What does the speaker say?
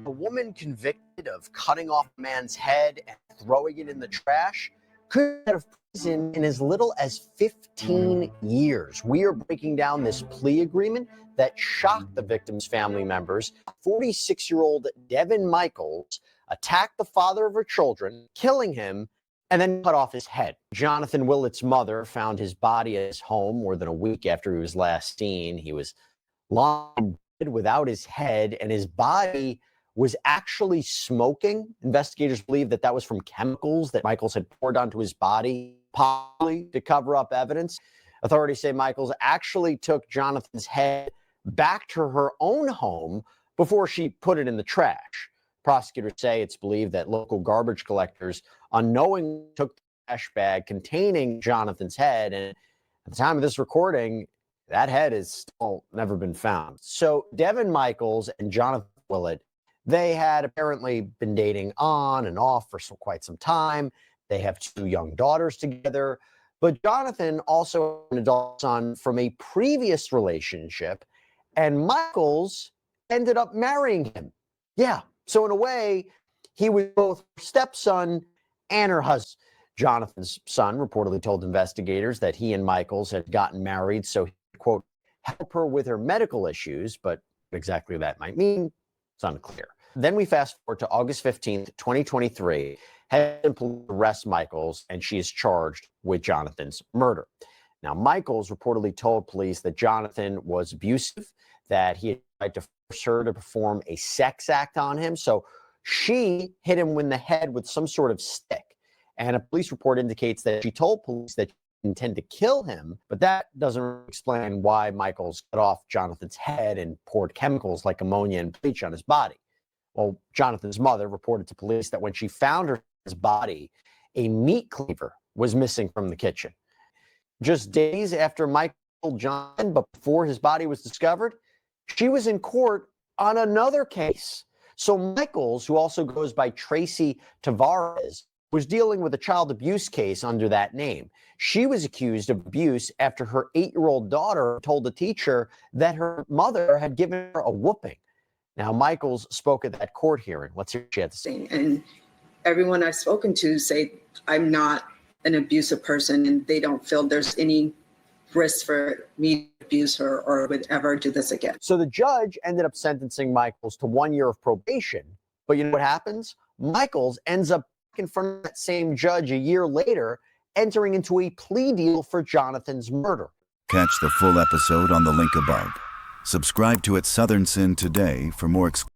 A woman convicted of cutting off a man's head and throwing it in the trash could get out of prison in as little as 15 years. We are breaking down this plea agreement that shocked the victim's family members. 46-year-old Devyn Michaels attacked the father of her children, killing him, and then cut off his head. Jonathan Willett's mother found his body at his home more than a week after he was last seen. He was lying dead without his head, and his body was actually smoking. Investigators believe that that was from chemicals that Michaels had poured onto his body, possibly to cover up evidence. Authorities say Michaels actually took Jonathan's head back to her own home before she put it in the trash. Prosecutors say it's believed that local garbage collectors unknowingly took the trash bag containing Jonathan's head, and at the time of this recording, that head has still never been found. So Devyn Michaels and Jonathan Willett, they had apparently been dating on and off for quite some time. They have 2 young daughters together. But Jonathan also had an adult son from a previous relationship, and Michaels ended up marrying him. Yeah, so in a way, he was both her stepson and her husband. Jonathan's son reportedly told investigators that he and Michaels had gotten married so he could, quote, help her with her medical issues, but what exactly that might mean, it's unclear. Then we fast forward to August 15th, 2023. Headless police arrest Michaels, and she is charged with Jonathan's murder. Now, Michaels reportedly told police that Jonathan was abusive, that he had tried to force her to perform a sex act on him. So she hit him in the head with some sort of stick. And a police report indicates that she told police that she intended to kill him, but that doesn't explain why Michaels cut off Jonathan's head and poured chemicals like ammonia and bleach on his body. Well, Jonathan's mother reported to police that when she found her body, a meat cleaver was missing from the kitchen. Just days after Michael killed Jonathan, but before his body was discovered, she was in court on another case. So Michaels, who also goes by Tracy Tavares, was dealing with a child abuse case under that name. She was accused of abuse after her 8-year-old daughter told the teacher that her mother had given her a whooping. Now, Michaels spoke at that court hearing. Let's hear what she had to say. And everyone I've spoken to say I'm not an abusive person, and they don't feel there's any risk for me to abuse her or would ever do this again. So the judge ended up sentencing Michaels to 1 year of probation. But you know what happens? Michaels ends up in front of that same judge a year later, entering into a plea deal for Jonathan's murder. Catch the full episode on the link above. Subscribe to @Southern Sin today for more